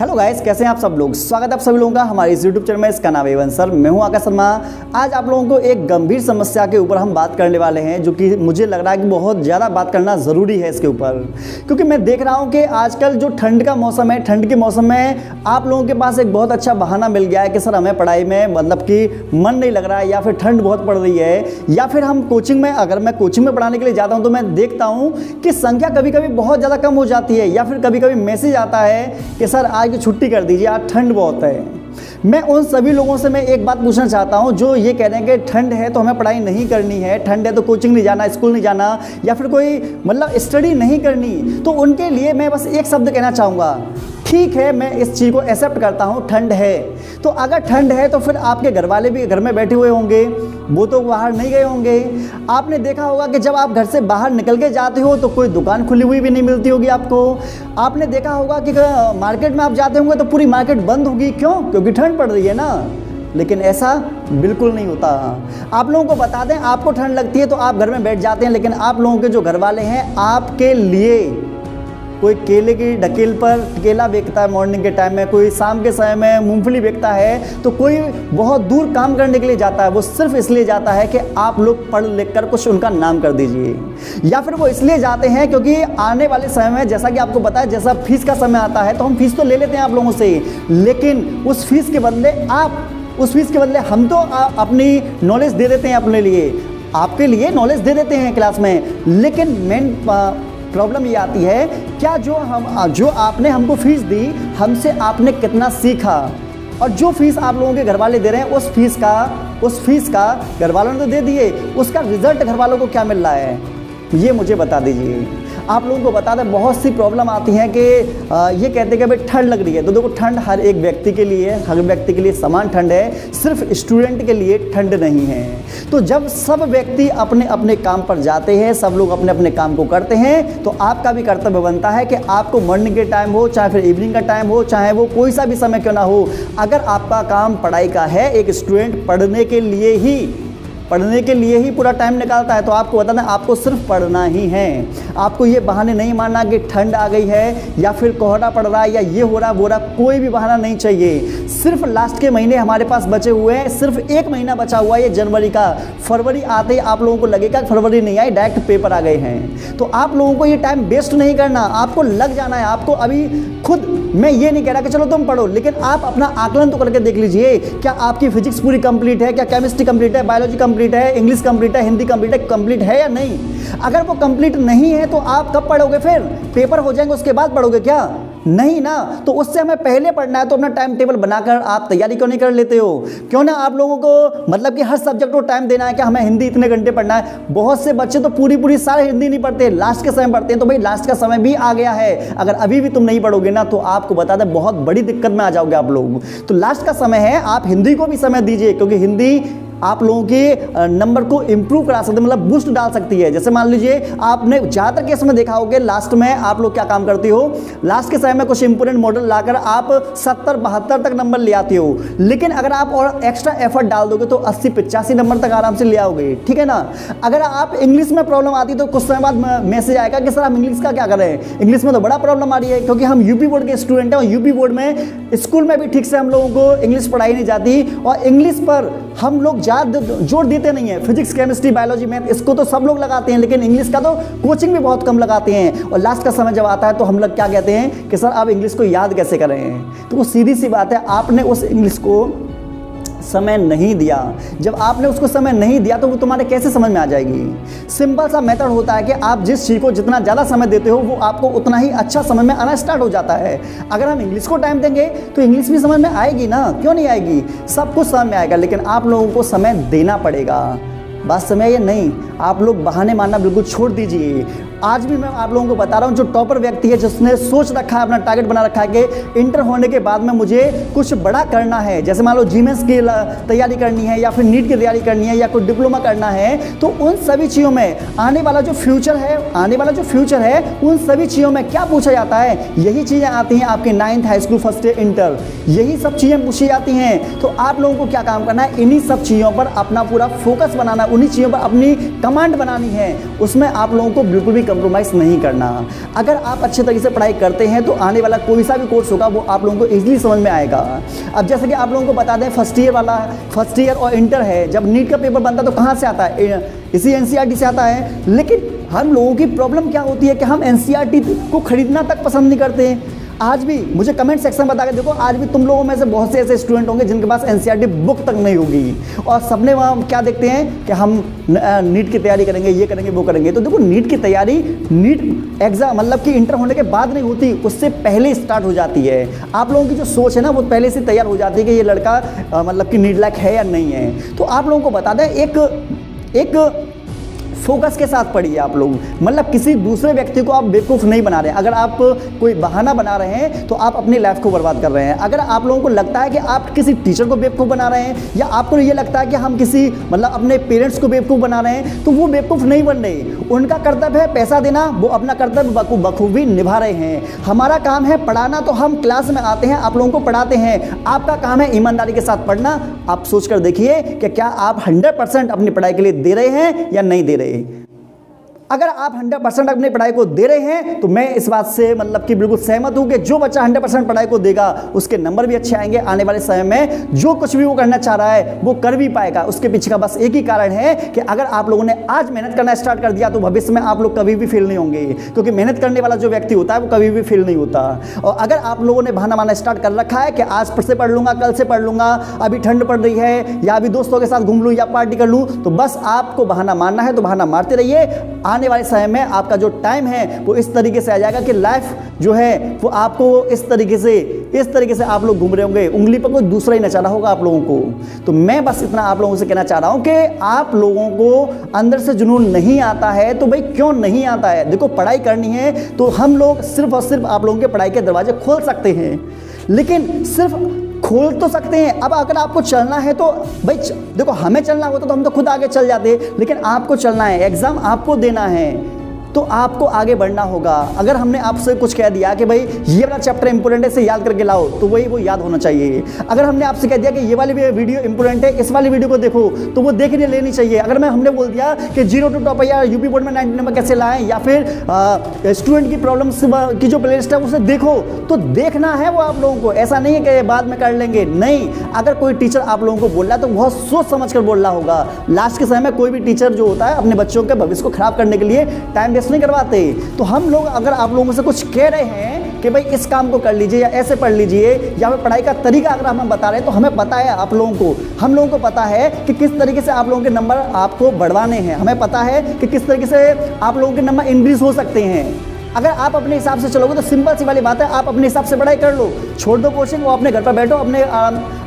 Hello guys, कैसे हैं आप सब लोग। स्वागत है आप सभी लोगों का हमारे इस यूट्यूब चैनल में। इसका नाम है एवन सर, मैं हूं आकाश शर्मा। आज आप लोगों को एक गंभीर समस्या के ऊपर हम बात करने वाले हैं, जो कि मुझे लग रहा है कि बहुत ज़्यादा बात करना ज़रूरी है इसके ऊपर, क्योंकि मैं देख रहा हूं कि आजकल जो ठंड का मौसम है, ठंड के मौसम में आप लोगों के पास एक बहुत अच्छा बहाना मिल गया है कि सर हमें पढ़ाई में मतलब कि मन नहीं लग रहा है, या फिर ठंड बहुत पड़ रही है, या फिर हम कोचिंग में, अगर मैं कोचिंग में पढ़ाने के लिए जाता हूँ तो मैं देखता हूँ कि संख्या कभी कभी बहुत ज़्यादा कम हो जाती है, या फिर कभी कभी मैसेज आता है कि सर आज की छुट्टी कर दीजिए, आज ठंड बहुत है। मैं उन सभी लोगों से मैं एक बात पूछना चाहता हूं जो ये कह रहे हैं कि ठंड है तो हमें पढ़ाई नहीं करनी है, ठंड है तो कोचिंग नहीं जाना, स्कूल नहीं जाना, या फिर कोई मतलब स्टडी नहीं करनी। तो उनके लिए मैं बस एक शब्द कहना चाहूँगा, ठीक है, मैं इस चीज़ को एक्सेप्ट करता हूँ, ठंड है। तो अगर ठंड है तो फिर आपके घर वाले भी घर में बैठे हुए होंगे, वो तो बाहर नहीं गए होंगे। आपने देखा होगा कि जब आप घर से बाहर निकल के जाते हो तो कोई दुकान खुली हुई भी नहीं मिलती होगी आपको। आपने देखा होगा कि मार्केट में आप जाते होंगे तो पूरी मार्केट बंद होगी, क्यों? क्योंकि ठंड पड़ रही है ना। लेकिन ऐसा बिल्कुल नहीं होता। आप लोगों को बता दें, आपको ठंड लगती है तो आप घर में बैठ जाते हैं, लेकिन आप लोगों के जो घर वाले हैं आपके लिए कोई केले की ढकेल पर केला बेचता है मॉर्निंग के टाइम में, कोई शाम के समय में मूंगफली बेचता है, तो कोई बहुत दूर काम करने के लिए जाता है। वो सिर्फ इसलिए जाता है कि आप लोग पढ़ लिख कर कुछ उनका नाम कर दीजिए, या फिर वो इसलिए जाते हैं क्योंकि आने वाले समय में, जैसा कि आपको पता है, जैसा फीस का समय आता है तो हम फीस तो ले लेते हैं आप लोगों से, लेकिन उस फीस के बदले हम तो अपनी नॉलेज दे देते हैं अपने लिए, आपके लिए नॉलेज दे देते हैं क्लास में। लेकिन मेन प्रॉब्लम ये आती है, क्या जो आपने हमको फीस दी, हमसे आपने कितना सीखा, और जो फीस आप लोगों के घर वाले दे रहे हैं उस फीस का घर वालों ने तो दे दिए, उसका रिजल्ट घर वालों को क्या मिल रहा है, ये मुझे बता दीजिए। आप लोगों को बता दें, बहुत सी प्रॉब्लम आती हैं कि ये कहते हैं कि भाई ठंड लग रही है, तो देखो ठंड हर एक व्यक्ति के लिए समान ठंड है, सिर्फ स्टूडेंट के लिए ठंड नहीं है। तो जब सब व्यक्ति अपने अपने काम पर जाते हैं, सब लोग अपने अपने काम को करते हैं, तो आपका भी कर्तव्य बनता है कि आपको मॉर्निंग के टाइम हो, चाहे फिर इवनिंग का टाइम हो, चाहे वो कोई सा भी समय क्यों ना हो, अगर आपका काम पढ़ाई का है, एक स्टूडेंट पढ़ने के लिए ही पूरा टाइम निकालता है, तो आपको बताना, आपको सिर्फ पढ़ना ही है। आपको ये बहाने नहीं मानना कि ठंड आ गई है, या फिर कोहरा पड़ रहा है, या ये हो रहा वो रहा, कोई भी बहाना नहीं चाहिए। सिर्फ लास्ट के महीने हमारे पास बचे हुए हैं, सिर्फ एक महीना बचा हुआ है, ये जनवरी का। फरवरी आते ही आप लोगों को लगेगा फरवरी नहीं आई, डायरेक्ट पेपर आ गए हैं। तो आप लोगों को ये टाइम वेस्ट नहीं करना, आपको लग जाना है। आपको अभी खुद, मैं ये नहीं कह रहा कि चलो तुम पढ़ो, लेकिन आप अपना आकलन तो करके देख लीजिए, क्या आपकी फिजिक्स पूरी कंप्लीट है, क्या केमिस्ट्री कंप्लीट है, बायोलॉजी कंप्लीट है, इंग्लिश कंप्लीट है, हिंदी कंप्लीट है या नहीं। अगर वो कंप्लीट नहीं है तो आप कब पढ़ोगे? फिर पेपर हो जाएंगे उसके बाद पढ़ोगे क्या? नहीं ना। तो उससे हमें पहले पढ़ना है, तो अपना टाइम टेबल बनाकर आप तैयारी क्यों नहीं कर लेते हो? क्यों ना आप लोगों को मतलब कि हर सब्जेक्ट को टाइम देना है कि हमें हिंदी इतने घंटे पढ़ना है। बहुत से बच्चे तो पूरी सारे हिंदी नहीं पढ़ते, लास्ट के समय पढ़ते हैं। तो भाई लास्ट का समय भी आ गया है, अगर अभी भी तुम नहीं पढ़ोगे ना तो आपको बता दें बहुत बड़ी दिक्कत में आ जाओगे आप लोग। तो लास्ट का समय है, आप हिंदी को भी समय दीजिए, क्योंकि हिंदी आप लोगों के नंबर को इंप्रूव करा सकते हैं, मतलब बूस्ट डाल सकती है। जैसे मान लीजिए आपने ज़्यादातर केस में देखा होगा, लास्ट में आप लोग क्या काम करती हो, लास्ट के समय में कुछ इंपोर्टेंट मॉडल लाकर आप 70-72 तक नंबर ले आती हो, लेकिन अगर आप और एक्स्ट्रा एफर्ट डाल दोगे तो 80-85 नंबर तक आराम से ले आओगे, ठीक है ना। अगर आप इंग्लिश में प्रॉब्लम आती तो कुछ समय बाद मैसेज आएगा कि सर आप इंग्लिश का क्या करें, इंग्लिश में तो बड़ा प्रॉब्लम आ रही है, क्योंकि हम यूपी बोर्ड के स्टूडेंट हैं, और यूपी बोर्ड में स्कूल में भी ठीक से हम लोगों को इंग्लिश पढ़ाई नहीं जाती, और इंग्लिश पर हम लोग जोर देते नहीं है। फिजिक्स, केमिस्ट्री, बायोलॉजी, मैथ, इसको तो सब लोग लगाते हैं, लेकिन इंग्लिश का तो कोचिंग भी बहुत कम लगाते हैं। और लास्ट का समय जब आता है तो हम लोग क्या कहते हैं कि सर आप इंग्लिश को याद कैसे करें। तो वो सीधी सी बात है, आपने उस इंग्लिश को समय नहीं दिया। जब आपने उसको समय नहीं दिया तो वो तुम्हारे कैसे समझ में आ जाएगी। सिंपल सा मेथड होता है कि आप जिस चीज़ को जितना ज़्यादा समय देते हो वो आपको उतना ही अच्छा समझ में आना स्टार्ट हो जाता है। अगर हम इंग्लिश को टाइम देंगे तो इंग्लिश भी समझ में आएगी ना, क्यों नहीं आएगी, सब कुछ समझ में आएगा, लेकिन आप लोगों को समय देना पड़ेगा। बात समय ये नहीं, आप लोग बहाने मारना बिल्कुल छोड़ दीजिए। आज भी मैं आप लोगों को बता रहा हूँ, जो टॉपर व्यक्ति है, जिसने सोच रखा है, अपना टारगेट बना रखा है कि इंटर होने के बाद में मुझे कुछ बड़ा करना है, जैसे मान लो जीमेंस की तैयारी करनी है, या फिर नीट की तैयारी करनी है, या कोई डिप्लोमा करना है, तो उन सभी चीज़ों में आने वाला जो फ्यूचर है उन सभी चीज़ों में क्या पूछा जाता है, यही चीज़ें आती हैं आपके 9th high school, first year, inter, यही सब चीज़ें पूछी जाती हैं। तो आप लोगों को क्या काम करना है, इन्हीं सब चीज़ों पर अपना पूरा फोकस बनाना, उन्हीं चीज़ों पर अपनी कमांड बनानी है, उसमें आप लोगों को बिल्कुल भी कंप्रोमाइज़ नहीं करना। अगर आप अच्छे तरीके से पढ़ाई करते हैं तो आने वाला कोई सा भी कोर्स होगा वो आप लोगों को ईजिली समझ में आएगा। अब जैसे कि आप लोगों को बता दें, फर्स्ट ईयर और इंटर है, जब नीट का पेपर बनता है तो कहाँ से आता है? इसी एनसीईआरटी से आता है। लेकिन हम लोगों की प्रॉब्लम क्या होती है कि हम एनसीईआरटी को खरीदना तक पसंद नहीं करते हैं। आज भी मुझे कमेंट सेक्शन में बता के देखो, आज भी तुम लोगों में से बहुत से ऐसे स्टूडेंट होंगे जिनके पास एनसीईआरटी बुक तक नहीं होगी, और सबने वहाँ क्या देखते हैं कि हम नीट की तैयारी करेंगे, ये करेंगे, वो करेंगे। तो देखो, नीट की तैयारी नीट एग्जाम मतलब कि इंटर होने के बाद नहीं होती, उससे पहले स्टार्ट हो जाती है। आप लोगों की जो सोच है ना वो पहले से तैयार हो जाती है कि ये लड़का मतलब कि नीट लायक है या नहीं है। तो आप लोगों को बता दें, एक फोकस के साथ पढ़िए आप लोग, मतलब किसी दूसरे व्यक्ति को आप बेवकूफ़ नहीं बना रहे हैं। अगर आप कोई बहाना बना रहे हैं तो आप अपनी लाइफ को बर्बाद कर रहे हैं। अगर आप लोगों को लगता है कि आप किसी टीचर को बेवकूफ़ बना रहे हैं, या आपको ये लगता है कि हम किसी मतलब अपने पेरेंट्स को बेवकूफ़ बना रहे हैं, तो वो बेवकूफ़ नहीं बन रहे। उनका कर्तव्य है पैसा देना, वो अपना कर्तव्य बखूबी निभा रहे हैं। हमारा काम है पढ़ाना, तो हम क्लास में आते हैं, आप लोगों को पढ़ाते हैं। आपका काम है ईमानदारी के साथ पढ़ना। आप सोच कर देखिए कि क्या आप 100% अपनी पढ़ाई के लिए दे रहे हैं या नहीं दे रहे। अगर आप 100% अपनी पढ़ाई को दे रहे हैं तो मैं इस बात से मतलब कि बिल्कुल सहमत हूं कि जो बच्चा 100% पढ़ाई को देगा उसके नंबर भी अच्छे आएंगे। आने वाले समय में जो कुछ भी वो करना चाह रहा है वो कर भी पाएगा। उसके पीछे का बस एक ही कारण है कि अगर आप लोगों ने आज मेहनत करना स्टार्ट कर दिया तो भविष्य में आप लोग कभी भी फेल नहीं होंगे, क्योंकि मेहनत करने वाला जो व्यक्ति होता है वो कभी भी फेल नहीं होता। और अगर आप लोगों ने बहाना मारना स्टार्ट कर रखा है कि आज से पढ़ लूंगा, कल से पढ़ लूंगा, अभी ठंड पड़ रही है, या अभी दोस्तों के साथ घूम लूँ या पार्टी कर लूँ, तो बस आपको बहाना मारना है तो बहाना मारते रहिए। आने वाले समय में आपका जो टाइम है वो इस तरीके से आ जाएगा कि लाइफ जो है वो आपको इस तरीके से आप लोग घूम रहे होंगे, उंगली पर कोई दूसरा ही नचा रहा होगा आप लोगों को। तो मैं बस इतना आप लोगों से कहना चाह रहा हूं कि आप लोगों को अंदर से जुनून नहीं आता है तो भाई क्यों नहीं आता है? देखो, पढ़ाई करनी है तो हम लोग सिर्फ और सिर्फ आप लोगों के पढ़ाई के दरवाजे खोल सकते हैं, लेकिन सिर्फ खोल तो सकते हैं। अब अगर आपको चलना है तो भाई देखो, हमें चलना होता तो हम तो खुद आगे चल जाते, लेकिन आपको चलना है, एग्जाम आपको देना है, तो आपको आगे बढ़ना होगा। अगर हमने आपसे कुछ कह दिया कि भाई ये वाला चैप्टर इंपॉर्टेंट है, इसे याद करके लाओ, तो वही वो याद होना चाहिए। अगर हमने आपसे कह दिया कि ये वाली वीडियो इंपॉर्टेंट है, इस वाली वीडियो को देखो, तो वो देखने लेनी चाहिए। अगर हमने बोल दिया कि 0 to टॉप या यूपी बोर्ड में 90 नंबर कैसे लाएं, या फिर स्टूडेंट की प्रॉब्लम्स की जो प्लेलिस्ट है उसे देखो, तो देखना है वो आप लोगों को। ऐसा नहीं है कि बाद में कर लेंगे, नहीं। अगर कोई टीचर आप लोगों को बोल रहा है तो बहुत सोच समझ कर बोल रहा होगा। लास्ट के समय में कोई भी टीचर जो होता है अपने बच्चों के भविष्य को खराब करने के लिए टाइम नहीं करवाते। तो हम लोग अगर आप लोगों से कुछ कह रहे हैं कि भाई इस काम को कर लीजिए या ऐसे पढ़ लीजिए, या फिर पढ़ाई का तरीका अगर हम बता रहे हैं, तो हमें पता है आप लोगों को, हम लोगों को पता है कि किस तरीके से आप लोगों के नंबर आपको बढ़वाने हैं। हमें पता है कि किस तरीके से आप लोगों के नंबर इंक्रीज हो सकते हैं। अगर आप अपने हिसाब से चलोगे तो सिंपल सी वाली बात है, आप अपने हिसाब से पढ़ाई कर लो, छोड़ दो कोचिंग, वो अपने घर पर बैठो,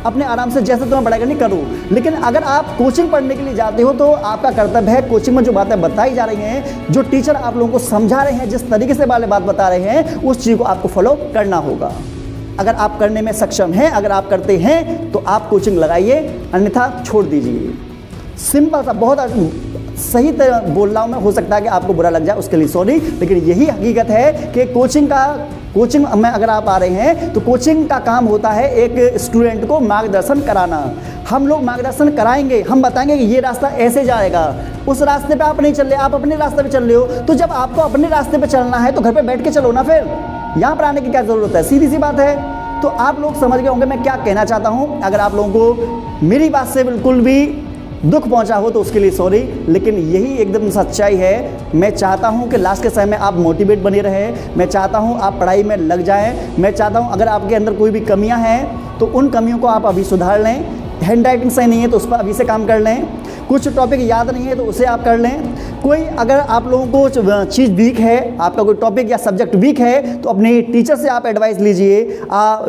अपने आराम से जैसे तुम्हें पढ़ाई करनी करो। लेकिन अगर आप कोचिंग पढ़ने के लिए जाते हो तो आपका कर्तव्य है, कोचिंग में जो बातें बताई जा रही हैं, जो टीचर आप लोगों को समझा रहे हैं, जिस तरीके से वाले बात बता रहे हैं, उस चीज़ को आपको फॉलो करना होगा। अगर आप करने में सक्षम हैं, अगर आप करते हैं तो आप कोचिंग लगाइए, अन्यथा छोड़ दीजिए। सिंपल सा, बहुत सही तरह बोल रहा हूँ मैं, हो सकता है कि आपको बुरा लग जाए, उसके लिए सॉरी, लेकिन यही हकीकत है कि कोचिंग में अगर आप आ रहे हैं तो कोचिंग का काम होता है एक स्टूडेंट को मार्गदर्शन कराना। हम लोग मार्गदर्शन कराएंगे, हम बताएंगे कि ये रास्ता ऐसे जाएगा, उस रास्ते पे आप नहीं चल रहे, आप अपने रास्ते पे चल रहे हो। तो जब आपको अपने रास्ते पे चलना है तो घर पे बैठ के चलो ना, फिर यहाँ पर आने की क्या ज़रूरत है? सीधी सी बात है। तो आप लोग समझ गए होंगे मैं क्या कहना चाहता हूँ। अगर आप लोगों को मेरी बात से बिल्कुल भी दुख पहुंचा हो तो उसके लिए सॉरी, लेकिन यही एकदम सच्चाई है। मैं चाहता हूं कि लास्ट के समय में आप मोटिवेट बने रहें, मैं चाहता हूं आप पढ़ाई में लग जाएं, मैं चाहता हूं अगर आपके अंदर कोई भी कमियां हैं तो उन कमियों को आप अभी सुधार लें। हैंड राइटिंग सही नहीं है तो उस पर अभी से काम कर लें, कुछ टॉपिक याद नहीं है तो उसे आप कर लें। कोई अगर आप लोगों को चीज़ वीक है, आपका कोई टॉपिक या सब्जेक्ट वीक है, तो अपने टीचर से आप एडवाइस लीजिए।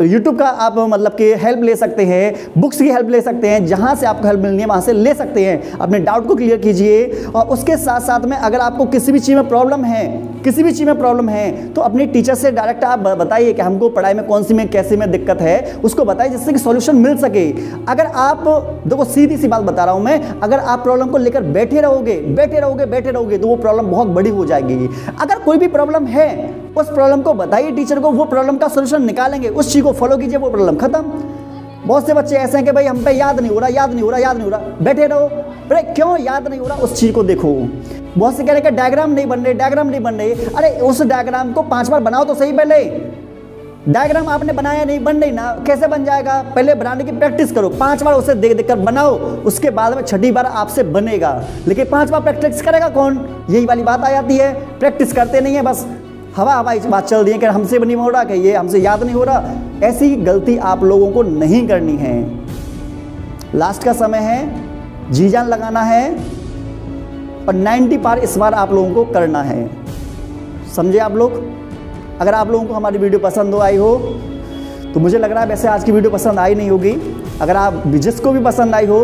यूट्यूब का आप मतलब कि हेल्प ले सकते हैं, बुक्स की हेल्प ले सकते हैं, जहाँ से आपको हेल्प मिलनी है वहाँ से ले सकते हैं। अपने डाउट को क्लियर कीजिए। और उसके साथ साथ में अगर आपको किसी भी चीज़ में प्रॉब्लम है तो अपने टीचर से डायरेक्ट आप बताइए कि हमको पढ़ाई में कौन सी में कैसे में दिक्कत है, उसको बताइए, जिससे कि सॉल्यूशन मिल सके। अगर आप देखो, सीधी सी बात बता रहा हूँ मैं, अगर आप प्रॉब्लम को लेकर बैठे रहोगे तो वो प्रॉब्लम बहुत बड़ी हो जाएगी। अगर कोई भी प्रॉब्लम है उस प्रॉब्लम को बताइए टीचर को, वो प्रॉब्लम का सॉल्यूशन निकालेंगे, उस चीज़ को फॉलो कीजिए, वो प्रॉब्लम खत्म। बहुत से बच्चे ऐसे हैं कि भाई हम पे याद नहीं हो रहा, बैठे रहो, अरे क्यों याद नहीं हो रहा उस चीज़ को देखो। बहुत से कह रहे कि डायग्राम नहीं बन रहे, डायग्राम नहीं बन रहे। अरे उस डायग्राम को 5 बार बनाओ तो सही। पहले डायग्राम आपने बनाया नहीं, बन नहीं ना, कैसे बन जाएगा? पहले बनाने की प्रैक्टिस करो, 5 बार उसे देख देख कर बनाओ, उसके बाद में 6ठी बार आपसे बनेगा। लेकिन 5 बार प्रैक्टिस करेगा कौन? यही वाली बात आ जाती है, प्रैक्टिस करते नहीं है, बस हवा इस बात चल रही है कि हमसे नहीं हो रहा, कि ये हमसे याद नहीं हो रहा। ऐसी गलती आप लोगों को नहीं करनी है। लास्ट का समय है, जी जान लगाना है और 90 पार इस बार आप लोगों को करना है। समझे आप लोग? अगर आप लोगों को हमारी वीडियो पसंद आई हो तो मुझे लग रहा है वैसे आज की वीडियो पसंद आई नहीं होगी। अगर आप जिसको भी पसंद आई हो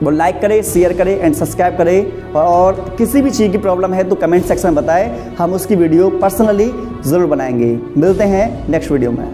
वो लाइक करें, शेयर करें एंड सब्सक्राइब करें। और किसी भी चीज़ की प्रॉब्लम है तो कमेंट सेक्शन में बताएं, हम उसकी वीडियो पर्सनली ज़रूर बनाएंगे। मिलते हैं नेक्स्ट वीडियो में।